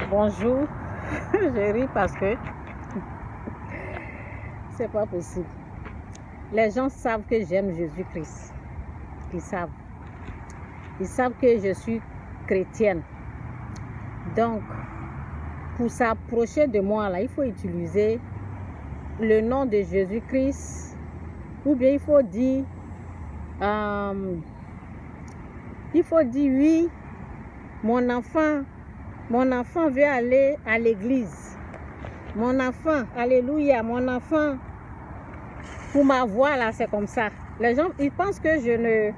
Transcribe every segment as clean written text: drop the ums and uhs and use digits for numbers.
Bonjour, je ris parce que c'est pas possible. Les gens savent que j'aime Jésus-Christ. Ils savent. Ils savent que je suis chrétienne. Donc, pour s'approcher de moi, là, il faut utiliser le nom de Jésus-Christ. Ou bien il faut dire oui, mon enfant veut aller à l'église. Mon enfant, alléluia, mon enfant, pour ma voix là, c'est comme ça. Les gens, ils pensent que je ne...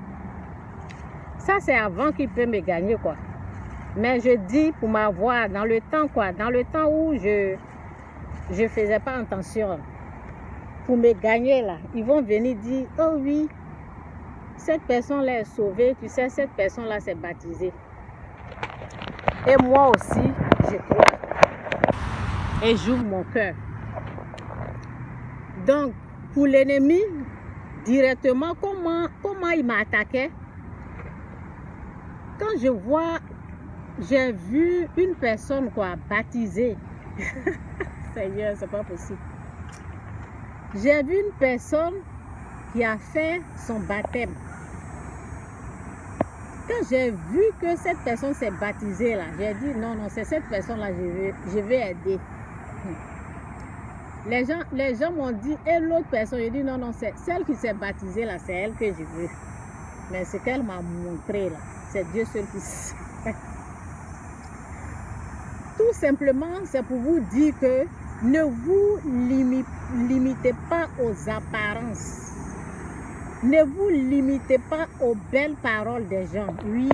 Ça, c'est avant qu'ils peuvent me gagner, quoi. Mais je dis pour ma voix, dans le temps, quoi. Dans le temps où je faisais pas attention. Pour me gagner, là, ils vont venir dire, oh oui, cette personne-là est sauvée, tu sais, cette personne-là s'est baptisée. Et moi aussi, je crois. Et j'ouvre mon cœur. Donc, pour l'ennemi, directement, comment il m'a attaqué? Quand j'ai vu une personne, quoi, baptisée. Seigneur, c'est pas possible. J'ai vu une personne qui a fait son baptême. Quand j'ai vu que cette personne s'est baptisée là, j'ai dit non, c'est cette personne-là, je vais aider. Les gens m'ont dit, et l'autre personne, j'ai dit non, c'est celle qui s'est baptisée là, c'est elle que je veux. Mais ce qu'elle m'a montré là, c'est Dieu seul qui sait. Tout simplement, c'est pour vous dire que ne vous limitez pas aux apparences. Ne vous limitez pas aux belles paroles des gens. Oui,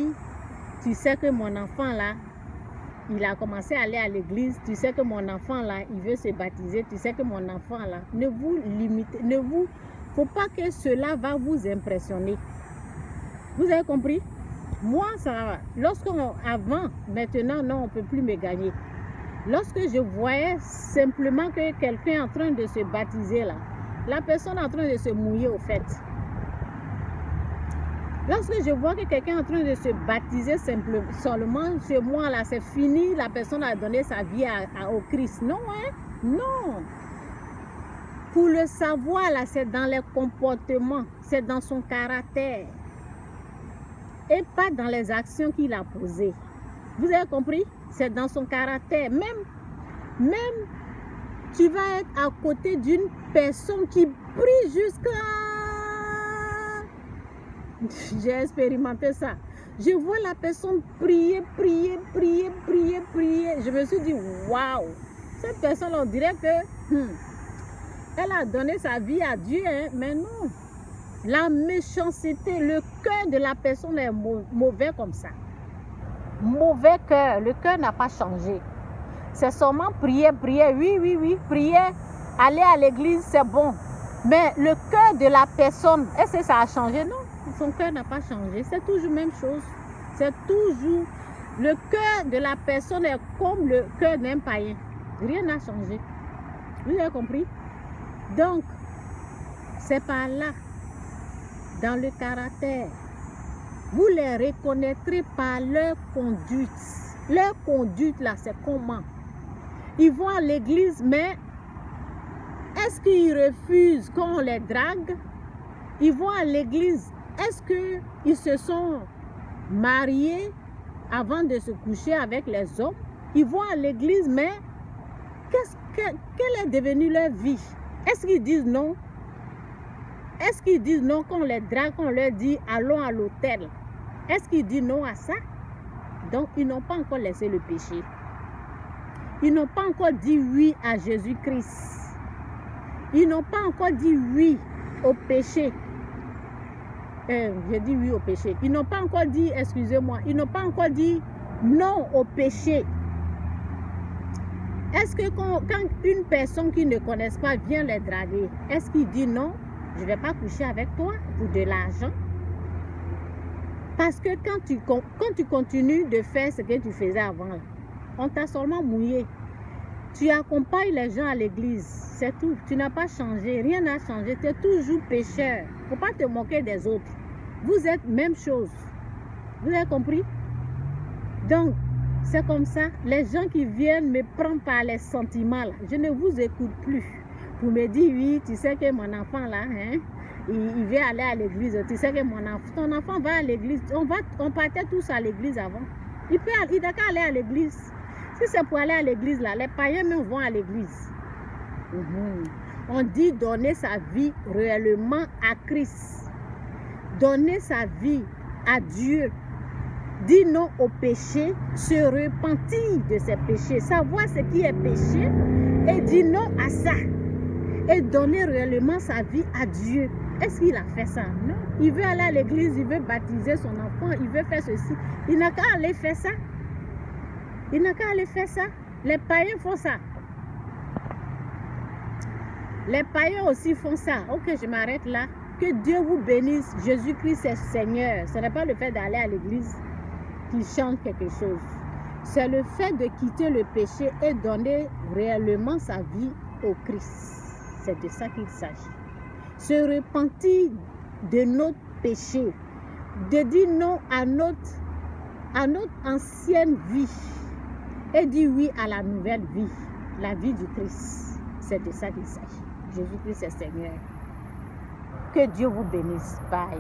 tu sais que mon enfant là, il a commencé à aller à l'église. Tu sais que mon enfant là, il veut se baptiser. Tu sais que mon enfant là, ne vous limitez, faut pas que cela va vous impressionner. Vous avez compris? Moi, ça, avant, maintenant, non, on ne peut plus me gagner. Lorsque je voyais simplement que quelqu'un est en train de se baptiser là, la personne est en train de se mouiller au fait. Lorsque je vois que quelqu'un est en train de se baptiser seulement chez moi là, c'est fini, la personne a donné sa vie au Christ. Non, hein? Non. Pour le savoir là, c'est dans les comportements, c'est dans son caractère. Et pas dans les actions qu'il a posées. Vous avez compris? C'est dans son caractère. Même tu vas être à côté d'une personne qui prie jusqu'à... J'ai expérimenté ça. Je vois la personne prier. Je me suis dit, waouh! Cette personne, on dirait que... elle a donné sa vie à Dieu, hein? Mais non. La méchanceté, le cœur de la personne est mauvais comme ça. Mauvais cœur, le cœur n'a pas changé. C'est seulement prier, oui, prier, aller à l'église, c'est bon. Mais le cœur de la personne, est-ce que ça a changé? Non, son cœur n'a pas changé. C'est toujours la même chose. C'est toujours... Le cœur de la personne est comme le cœur d'un païen. Rien n'a changé. Vous avez compris? Donc, c'est par là. Dans le caractère, vous les reconnaîtrez par leur conduite. Leur conduite là, c'est comment? Ils vont à l'église, mais est-ce qu'ils refusent quand on les drague? Ils vont à l'église, est-ce qu'ils se sont mariés avant de se coucher avec les hommes? Ils vont à l'église, mais quelle est devenue leur vie? Est-ce qu'ils disent non? Est-ce qu'ils disent non quand on les drague, quand on leur dit allons à l'hôtel? Est-ce qu'ils disent non à ça? Donc, ils n'ont pas encore laissé le péché. Ils n'ont pas encore dit oui à Jésus-Christ. Ils n'ont pas encore dit oui au péché. J'ai dit oui au péché. Ils n'ont pas encore dit, excusez-moi, ils n'ont pas encore dit non au péché. Est-ce que quand une personne qui ne connaisse pas vient les draguer, est-ce qu'il dit non? Je ne vais pas coucher avec toi pour de l'argent. Parce que quand tu continues de faire ce que tu faisais avant, on t'a seulement mouillé. Tu accompagnes les gens à l'église, c'est tout. Tu n'as pas changé, rien n'a changé. Tu es toujours pécheur. Il ne faut pas te moquer des autres. Vous êtes même chose. Vous avez compris? Donc, C'est comme ça. Les gens qui viennent me prendre par les sentiments, là, je ne vous écoute plus. Pour me dire, oui, tu sais que mon enfant, là, hein, il veut aller à l'église. Tu sais que ton enfant va à l'église. On partait tous à l'église avant. Il n'a qu'à aller à l'église. Si c'est pour aller à l'église, là, les païens même vont à l'église. On dit donner sa vie réellement à Christ. Donner sa vie à Dieu. Dire non au péché, se repentir de ses péchés, savoir ce qui est péché et dire non à ça. Et donner réellement sa vie à Dieu. Est-ce qu'il a fait ça? Non. Il veut aller à l'église, il veut baptiser son enfant, il veut faire ceci. Il n'a qu'à aller faire ça. Il n'a qu'à aller faire ça. Les païens font ça. Les païens aussi font ça. Ok, je m'arrête là. Que Dieu vous bénisse. Jésus-Christ est Seigneur. Ce n'est pas le fait d'aller à l'église qui change quelque chose. C'est le fait de quitter le péché et donner réellement sa vie au Christ. C'est de ça qu'il s'agit. Se repentir de notre péché. De dire non à notre ancienne vie. Et dire oui à la nouvelle vie. La vie du Christ. C'est de ça qu'il s'agit. Jésus-Christ est Seigneur. Que Dieu vous bénisse. Bye.